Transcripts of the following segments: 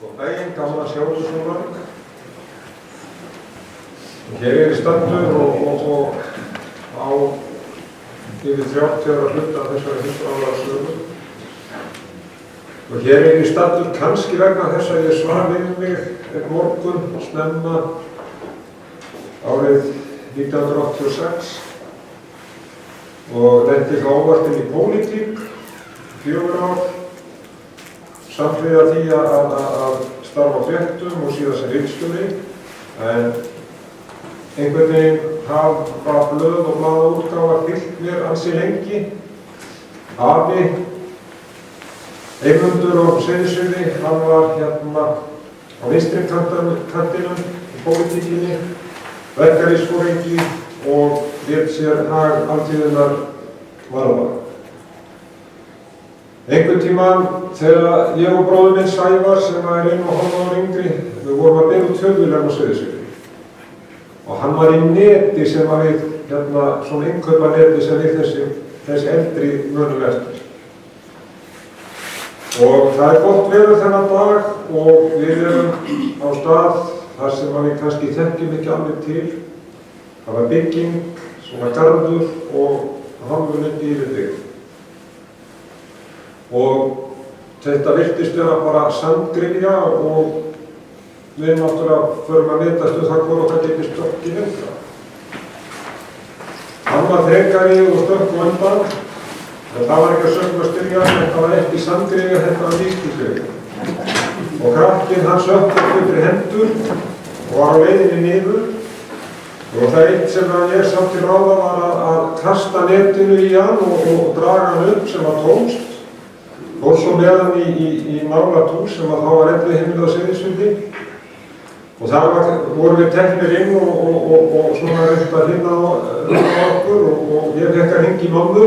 Góðan daginn, gaman að sjá ykkur svona. Hér er ég staddur og á yfir 30 ára hluta af þessari 100 ára sögu. Og hér er ég staddur kannski vegna þess að ég svara við mig morgun snemma árið 1986 og lenti þá óvart inn í pólitík 4 ár samhliða því að starfa á fréttum og síðan sem ritstjóri, en einhvern veginn hafa blöð og blaðaútgáfar fylgt mér ansi lengi. Afi, Eymundur á Seyðisfirði, hann var hérna á vinstri kantinum í pólitíkinni, verkalýðsforingi og lét sér hag alþýðunnar varða. Einhvern tímann þegar ég og bróður minn Sævar, sem er 1,5 ára yngri, við vorum að byrja út Þjóðviljan á Seyðisfirði. Og hann var í neti sem að við, svona innkaupaneti sem við þessi eldri munum eftir. Og það er gott veður þennan dag og við erum á stað þar sem við kannski þekkjum ekki alveg til. Það var bygging, svona garður og hálfunundi yfir byggð. Og þetta virtist vera bara sandgrifja og við náttúrulega förum að vitast það hvort okkar getur stökkið lengra. Hann var þrekari og stökk og undan, en það var ekki að sögum að styrja, þetta var ekki sandgrifja, þetta var vístisgrifja. Og krakkinn hann sökk upp fyrir hendur og var á leiðinni niður. Og það eitt sem ég sá til ráða var að kasta netinu í hann og draga hann upp sem var tómst. Fór svo með hann í nálægt hús sem þá var Elliheimilið á Seyðisfirði. Og þar vorum við teknir inn og svona reynt að finna okkur og ég fekk að hringja í mömmu.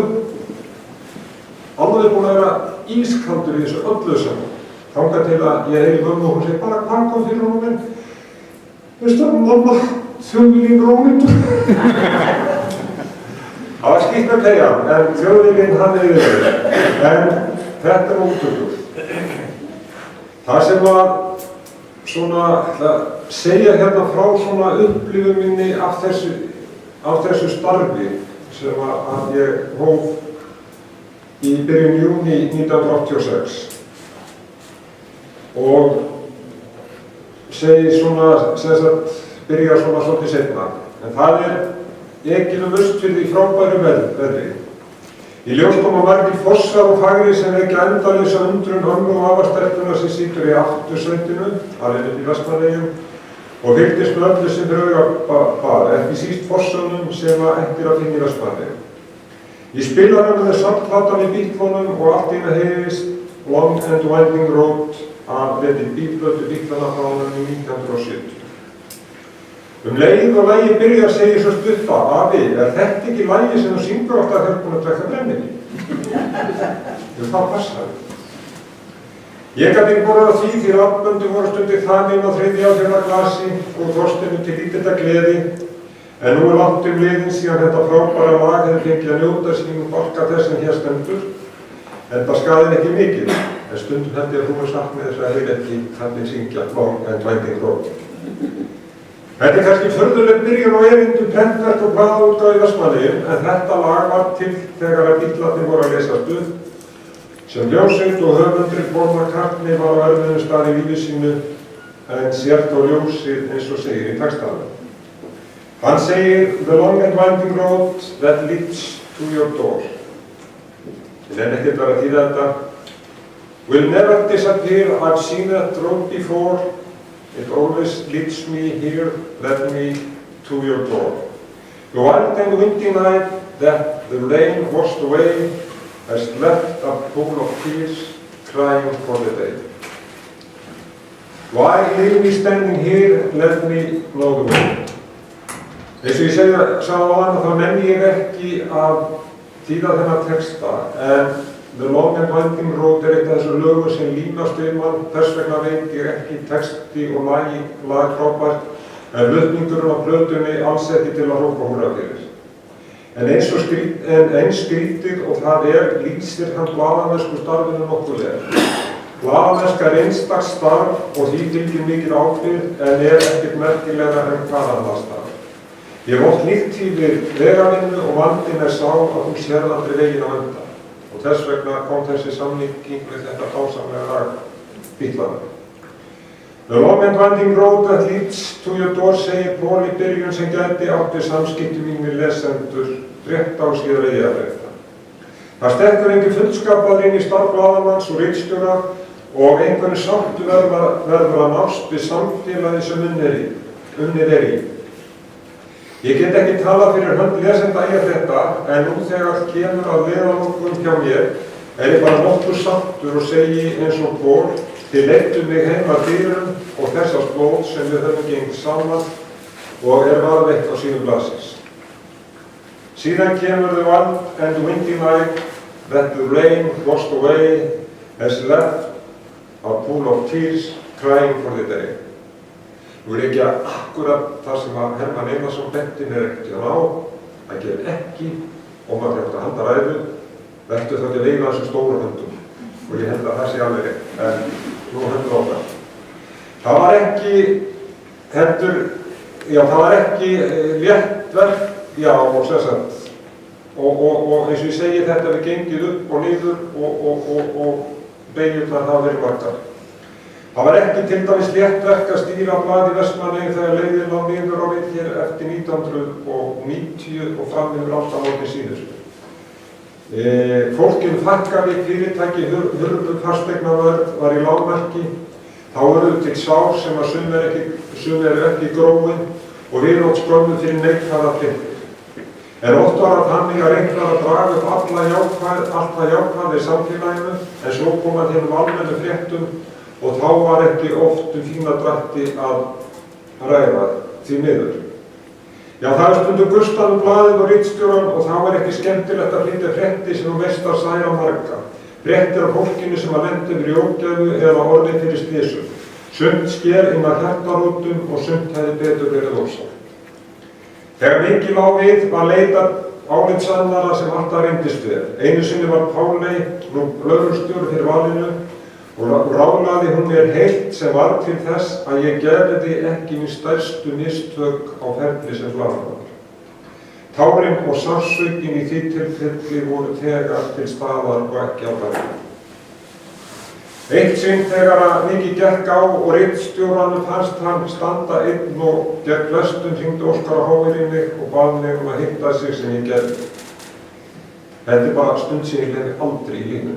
Alveg búin að vera ískaldur í þessu öllu saman. Þangað til að ég heyri mömmu og hún segi bara hvað kom fyrir honum minn? Veistu það, mamma, Þjóðviljinn Rónindur. Það var skýrt með peyjan, en Þjóðviljinn hann yfir. En þetta er útökur. Það sem var svona að segja hérna frá svona upplifun minni af þessu starfi sem að ég hóf í byrjun júní 1986 og segi svona, byrja svona svolítið seinna. En það er ekið Austfirði í frábæru veðri. Í ljós koma margir fossar og fagri sem vekja endalausa undrun ömmu og afastelpunar sem situr í aftursveitinu, alveg upp í Vestmannaeyjum, og fylgdist með öllu sem fyrir auga bar, ekki síst fossunum sem eftir að finna í Vestmannaeyjum. Í spilaranum er samtplatan í Bítlunum og allt í einu heyrist Long and Winding Road af bílplötu Bítlana frá árinu 1970. Leið og lagi byrja að segja svo stutt að afi, er þetta ekki lagi sem þú syngur átt að búin að drekka brennivín? Það passaði. Ég gat ekki borðað að því raddböndin voru stundir þaninn á 3. og 4. glasi og Þorsteinu til lítilda gleði, en nú er langt liðin síðan þetta frábæra lag hefur fengið að njóta sín og barka þess sem hér stendur, enda skaðin ekki mikið, en stundum held ég að þú sagt með þess að heyr ekki þannig syngja Long and Winding Road. Þetta er kannski furðuleg byrjun á erindum prentverk og blaðaútgáfu í Vestmannaeyjum, en þetta lag var til þegar að Bítlarnir voru að leysast upp, sem ljósveit og höfundur Paul McCartney var á erfiðum stað í lífi sínu, en sért á ljósið eins og segir í textanum. Hann segir, The long and winding road that leads to your door. Ég nenni ekkert að þýða þetta. Will never disappear, I've seen that road before. It always leads me here, led me to your door. The wild and windy night that the rain washed away has left a pool of tears crying for the day. Why leave me standing here, let me know the way. Eins og ég sagði á hann þá nenni ég ekki að þýða þennan texta, en The long and winding road er eitt af þessu lögum sem línast við mann, þess vegna veit ég ekki texti og lag frábært, en flutningurinn á plötunni alls ekki til að hrópa húrra fyrir. En eins skrítið og það lýsir hann blaðamennsku starfinu nokkuð vel. Blaðamennska er einstakt starf og því fylgir mikil ábyrgð en er ekkert merkilegra en hvað annað starf. Ég hef oft líkt yfir vegavinnu og vandinn er sá að þú sérð aldrei veginn á undan. Og þess vegna kom þessi samlíking við þetta dásamlega lag Bítlana. The long and winding road that leads to your door, segir Paul í byrjun sem gæti átti samskipti mín við lesendur rétt á síðar eiginleika. Það stekkur engin fullskapaður inn í starf blaðamanns og ritstjóra og einhverju sáttu verður að nást við samfélagi sem unnið er í. Ég get ekki talað fyrir hönd lesenda í þetta, en nú þegar kemur að leiðarlokum hjá mér er ég bara nokkuð sáttur og segi eins og Paul: þið leidduð mig heim að dyrum og þessast blóð sem við höfum gengið saman og er varðveitt á sínum blaðsins. Síðan kemur the one and windy night that the rain washed away has left a pool of tears crying for the day. Nú er ekki akkurat það sem að Hermann Einarsson benti mér ekkert á, það gerir ekki og maður hefði að halda ræðu, verður það til að veifa þessum stóru höndum. Og ég held að það sé alveg rétt, en nú hendur okkar. Það var ekki létt verk, já, og sérstænt. Og eins og ég segi þetta við gengið upp og niður og beigjurnar hafa verið margar. Það var ekki til dæmis létt verk að stýra blað í Vestmannaeyjum þegar leiðin lá niður á við hér eftir 1990 og fram yfir aldamótin síðustu. Fólkinu fækkaði, fyrirtæki hurfu fasteignavörð var í lágmarki, þá urðu til sár sem að sum eru ekki gróin og viðnótt skömmu fyrir neikvæða fréttir. En oft var það þannig að reyna að draga upp allt það jákvæða í samfélaginu, en svo kom að hinum almennu fréttum og þá var ekki oft fína drætti að ræða því miður. Já, það er stundum gustan blaðið og ritstjóran og þá er ekki skemmtilegt að flytja fréttir sem mestar særa marga. Fréttir af fólkinu sem að lenda yfir í ógæfu eða orðið fyrir slysum. Sumt sker inn að hjartarótum og sumt hefði betur verið ósagt. Þegar mikið lá við var leitað álitsannara sem alltaf reyndist við. Einu sinni var Páley, nú lögreglustjóri fyrir valinu, og ráðlagði hún mér heilt sem var til þess að ég gerði ekki mín stærstu mistök á ferli sem blaðamaður. Tárin og sársaukin í því tilfelli voru þegar til staðar og ekki á ferli. Eitt sinn þegar að mikið gekk á og ritstjóranum fannst hann standa einn og gegn flestum hringdi Óskar á hófinn í mig og bað mig að hitta sig sem ég gerði. Þetta er bara stund sem ég gleði aldrei í lífinu.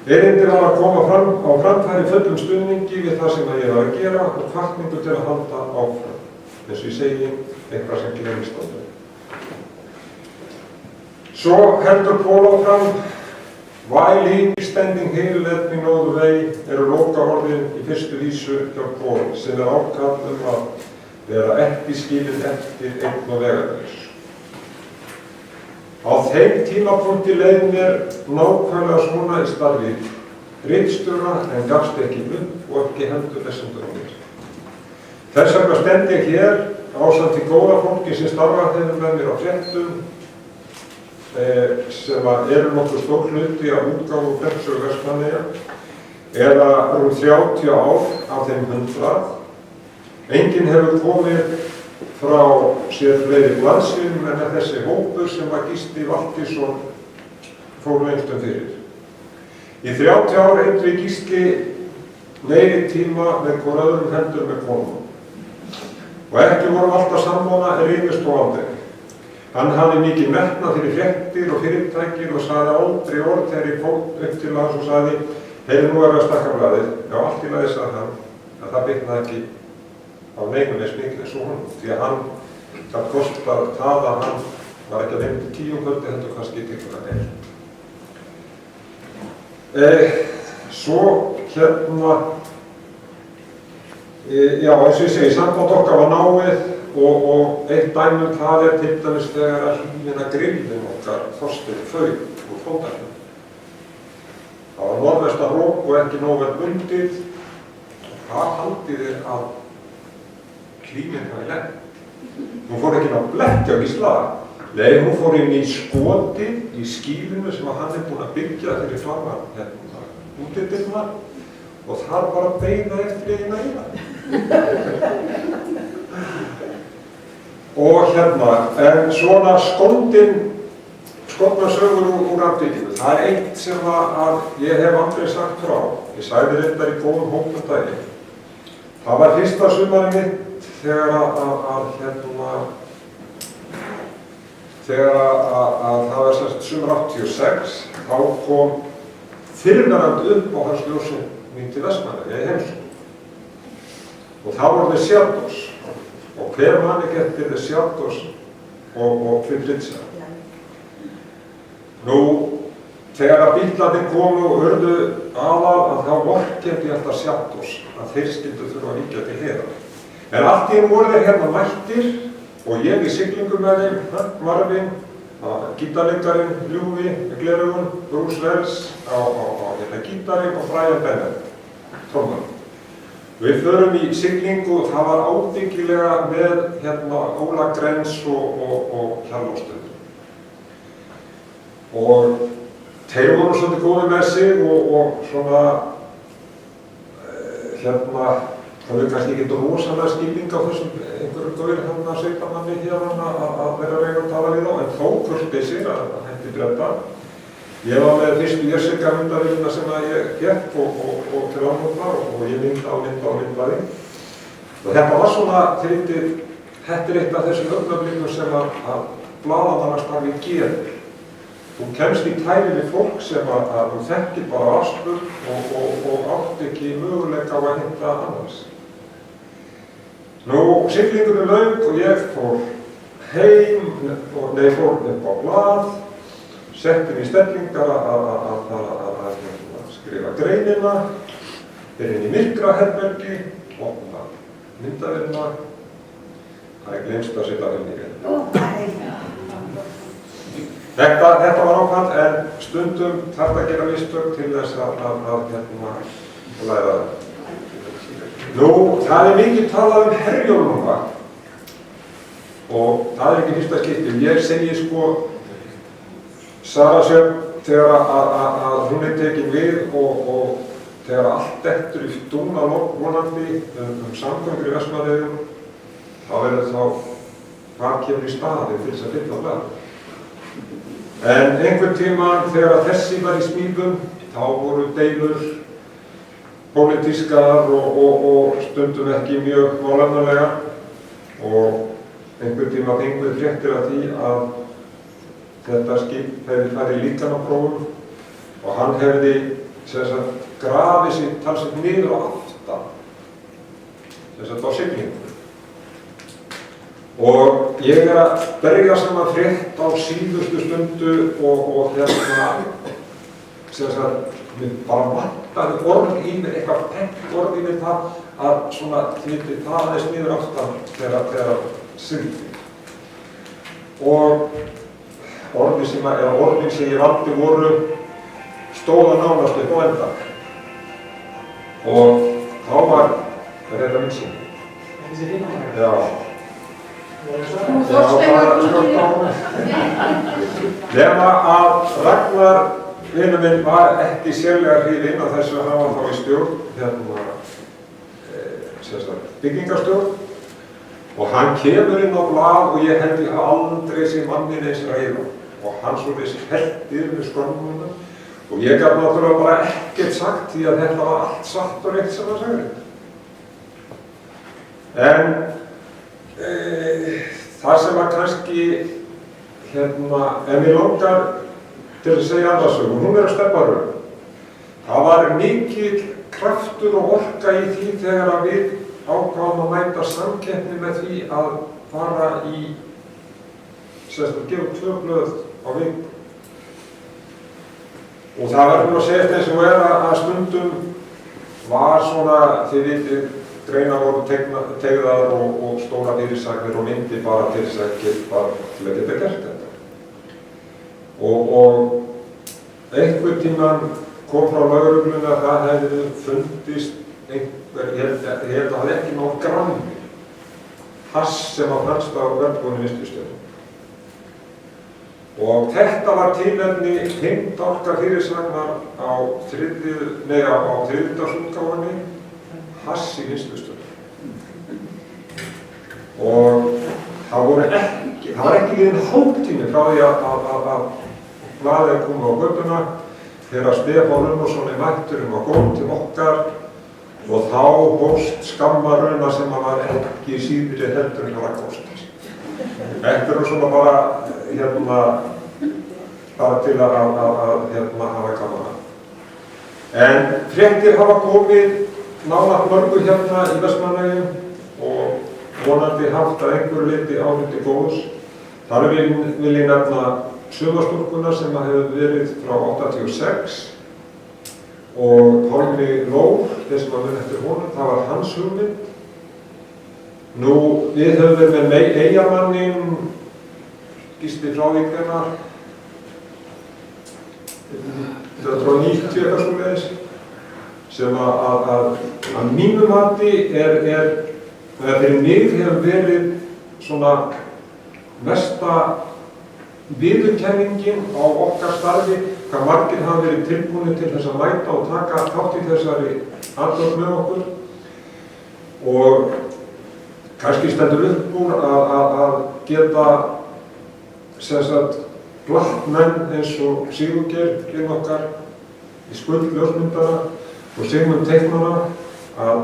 Erindið var að koma fram á framfæri fullum stuðningi við það sem ég var að gera og hvatningu til að halda áfram. Eins og ég segi, eitthvað sem gleymist aldrei. Svo heldur Paul áfram: While he is standing here, let me know the way, eru lokaorðin í fyrstu vísu hjá Paul, sem er ákall að vera ekki skilinn eftir einn og vegarlaus. Á þeim tímapunkti leið mér nákvæmlega svona í starfi ritstjóra en gafst ekki upp og ekki heldur lesendur á mér. Þess vegna stend ég hér ásamt því góða fólki sem starfað hefur með mér á fréttum sem eru nokkuð stór hluti af útgáfu Fréttasögu Vestmannaeyja eða rúm 30 ár af þeim 100. Enginn hefur komið frá sér fleiri blaðsíðum en þessi hópur sem að Gísli Valtýsson fór lengstum fyrir. Í 30 ár eyddi Gísli meiri tíma með hvor öðrum hendur með konum. Og ekki vorum alltaf sammála rifist og aldrei. Hann hafði mikið metnað fyrir fréttir og fyrirtækir og sagði aldrei orð þegar ég fór upp til hans og sagði: Heiði, nú er að stakka blaðið. Já, allt í lagi, sagði hann, en það bitnaði ekki á neinum eins mikið eins og honum, því að hann gat kostað það að hann var ekki að vinna til 10 kvöldi, heldur kannski til það Svo hérna, já, eins og ég segi, samband okkar var náið og eitt dæmi það er til dæmis þegar að hlýna grillin okkar Þorsteinn fauk úr fótarnum. Það var norðvestan rók og ekki nóg vel bundið. Hvað haldið þið að klíminn hafi lent? Hún fór ekki að blekkja Gísla. Nei, hún fór inn í skotið í skýlinu sem hann búinn að byggja fyrir framan hérna útidyrnar og þar bara beina eftir því nægina. Og en svona skotnar sögur úr andvikinu. Það eitt sem að ég hef aldrei sagt frá. Ég sagði þetta í góðum hópum daginn. Það var fyrsta sumarið mitt þegar það var sumar 86, þá kom fyrrverandi uppáhaldsljósið mín til Vestmannaeyja í heimsókn. Og þá var með Sjaldós. Og hver mann ekki eftir Sjaldós og Kvipritsa. Nú, þegar að bílarnir komu og hörðu að þá vorkenndi ég alltaf Sjaldós að þeir skyldu þurfa að víkja til Hera. En allt í voru þeir hérna mættir og ég í siglingu með þeim, Marvin, gítarleikarinn, Ljúfi, gleraugun, Bruce Wells á gítarinn og Brian Bennett, tromman. Við förum í siglingu og það var ábyggilega með Óla Grens og Hjallóstöð. Og þeir voru svolítið góðir með sig og svona, það var kannski ekki rosalega skilning á þessum einhverjum gaur sveitamanni hér að vera að reyna að tala við þá, en þó kurteisir að hendi Breta. Ég var með fyrstu Jessica-myndavélina sem ég gekk og til ámóta og ég myndaði. Og þetta var svona, þetta er eitt af þessum augnablikum sem að blaðamannastarfið gerir. Þú kemst í tæri við fólk sem að þú þekkir bara askur og átt ekki möguleika á að hitta annars. Nú, siglingunni lauk og ég fór heim, fór upp á blað, setti mig í stellingar að skrifa greinina, fyrir inn í myrkraherbergi, opna myndavélina. Það er glemst að setja inn í greinina. Þetta var ákvæmt, en stundum þarf að gera mistök til þess að læra það. Nú, það er mikið talað Herjólf núna og það er ekki fyrsta skipti. Ég segi Sara Sjöfn, þegar að hún er tekin við og þegar allt dettur í dúna vonandi samgöngur í Vestmannaeyjum, þá verður hvað kemur í staðinn til þess að fylla blað. En einhvern tíma þegar þessi var í smíðum, þá voru deilur pólitískar og stundum ekki mjög málefnalega og einhvern tíma fengum við fréttir af því að þetta skip hefði farið í líkanaprófum og hann hefði grafið sig talsvert niður á aftan, á siglingu. Og ég er að berja saman frétt á síðustu stundu og mér bara vantaði orð í mér, eitthvað pengt orð í mér það að svona þýtti það aðeins niður aftan þegar sigli. Og orðin sem ég valdi voru stóða nánast upp á enda. Og þá var þetta minn sín. Já. Nema að Ragnar, vinur minn, var ekki sérlega hrifinn af þessu að hafa þá í stjórn, byggingarstjórn, og hann kemur inn á blað og ég held ég aldrei sé mannin eins ræða og hann svoleiðis heldir með skömmuna og ég gat náttúrulega bara ekkert sagt því að þetta var allt satt og rétt sem hann sagði. En það sem var kannski, en ég langar til að segja annarsögu, hún er að Stebbaröð. Það var mikill kraftur og orka í því þegar að við ákváðum að mæta samkeppni með því að fara í, gefa 2 blöð á viku. Og það verður að segja eins og að stundum var svona, þið vitið, greinar voru tegðar og stóra fyrirsagnir og myndi bara til þess að geta gert þetta. Og einhvern tímann kom frá lögreglunni að það hefði fundist einhver, ég held að það hefði ekki náð grammi hass sem að fannst á verðbúinu vinstristöðum. Og þetta var tilefni 5 dálka fyrirsagnar á þriðjudagsútgáfunni, hass í vinnslustöð. Og það var ekki liðin hálftími frá því að blaðið kom á götuna þegar Stefán Unnarsson mættur á gólf til okkar og þá hófst skammaruna sem var ekki síðri heldur en Ragnhóðs. Þetta svona bara til að hafa gaman. En fréttir hafa komið nálægt mörgu í Vestmannaeyjum og vonandi haft að einhverju leyti áliti góðs. Þar vil ég nefna Sumarstúlkuna sem hefur verið frá 86 og Pálmi Lór, þeir sem að mun eftir honum, það var hans hugmynd. Nú, við höfum verið með Eyjamannin, Gísli Frávíkvenar, 1990 eitthvað svoleiðis, sem að mínu mati eða fyrir mig hefur verið svona mesta viðurkenningin á okkar starfi, hvað margir hafa verið tilbúnir til þess að mæta og taka þátt í þessari athöfn með okkur. Og kannski stendur uppbúin að geta glatt menn eins og Sigurgeir okkar í Skuld ljósmyndara og Sigmund teiknara að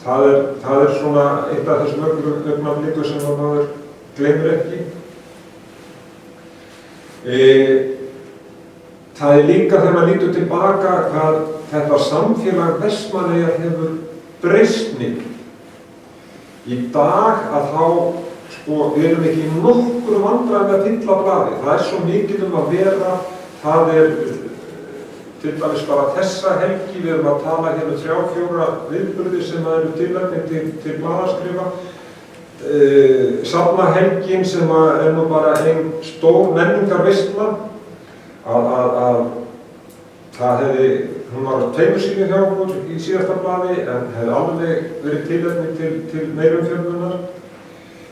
það svona eitt af þessum augnablikum sem maður gleymir ekki. Það líka þegar maður lítur tilbaka hvað þetta samfélag Vestmannaeyja hefur breyst mikið. Í dag að þá, við erum ekki í nokkru vandræðum með að fylla blaðið. Það svo mikið að vera, það til dæmis bara þessa helgi, við erum að tala hérna 3-4 viðburði sem eru tilefni til blaðaskrifa. Safnahelgin sem nú bara ein stór menningarveisla að það hún var á 2 síðum hjá okkur í síðasta blaði en hefði alveg verið tilefni til meirumfjöldunar.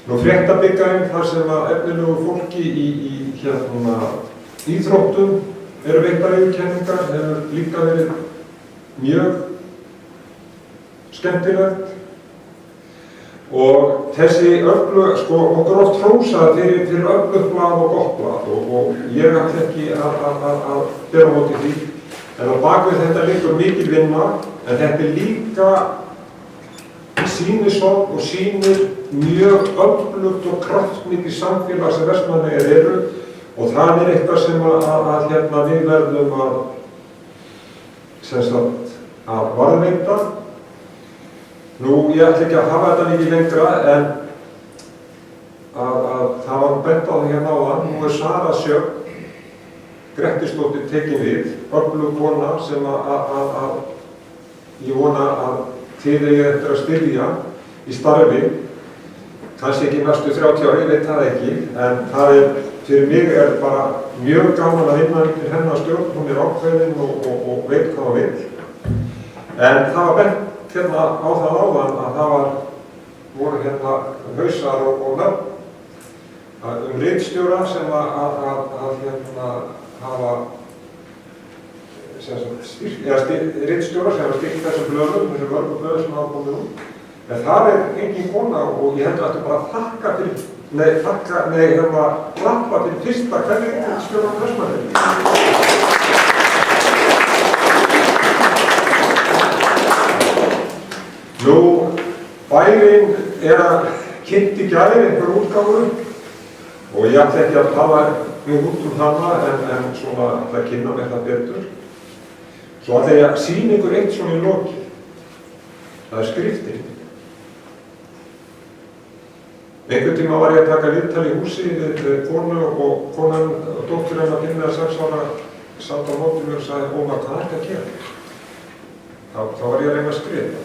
Nú fréttabikkarinn þar sem að efnilegu fólki í íþróttum eru veittar viðurkenningar hefur líka verið mjög skemmtilegt. Og þessi okkur oft hrósað fyrir öflugt blað og gott blað og ég ætla ekki að bera á móti því. En á bakvið þetta liggur mikil vinna, en þetta líka sýnishorn og sýnir mjög öflugt og kraftmikið samfélag sem Vestmannaeyjar eru og það eitthvað sem við verðum að varðveita. Nú, ég ætla ekki að hafa þetta mikið lengra en að það var bent á því áðan. Nú Sara Sjöfn Grettisdóttir tekin við, öflug kona sem ég vona að þið eigið eftir að styðja í starfi. Kannski ekki næstu 30 ári, ég veit það ekki, en fyrir mig bara mjög gaman að vinna undir hennar stjórn. Hún ákveðin og veit hvað hún vill. En það var bent á það áðan að það voru hausar og nöfn ritstjóra sem hafa ritstjóra sem hafa styrkt þessum blöðum, þessum mörgu blöðum sem hafa komið út. En það engin kona og ég heldur að bara klappa fyrir fyrsta hvernig ritstjóra Vestmannaeyja. Nú, bærinn að kynnt í gær einhver útgáfu og ég ætla ekki að tala mjög út hana en svona ætla að kynna mér það betur. Svo ætla ég að sýna ykkur eitt svona í lokin. Það skriftin. Einhvern tíma var ég að taka viðtal í húsi við konu og konan og dóttir hennar 5 eða 6 ára satt á móti mér og sagði Ómar, hvað að gera? Þá var ég að reyna að skrifa.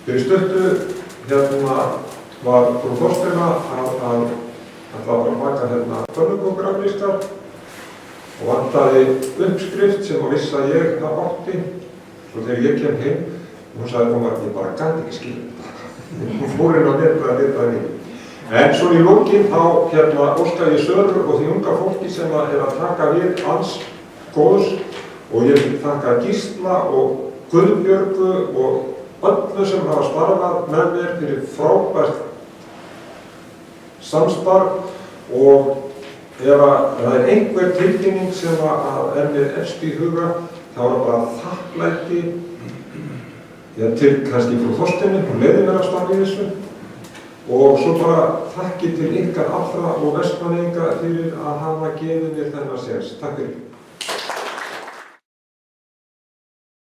Fyrir stuttu var frú Þorsteina að baka pönnukókuraflískar og vantaði uppskrift sem að viss að ég átti. Svo þegar ég kem heim, hún sagði Ómar, ég bara gat ekki skilja þetta. Hún fór inn á netið að lita henni. En svo í lokin þá óska ég Söru og því unga fólki sem að taka við alls góðs og ég vil þakka Gísla og Guðbjörgu og öllu sem hafa starfað með mér fyrir frábært samstarf og ef það einhver tilkynning sem að mér efst í huga þá er bara þakklæti til kannski frú Þorsteini, hún leiði mér að starfa í þessu og svo bara þakki til ykkar allra og Vestmannaeyinga fyrir að hafa gefið mér þennan séns. Takk fyrir.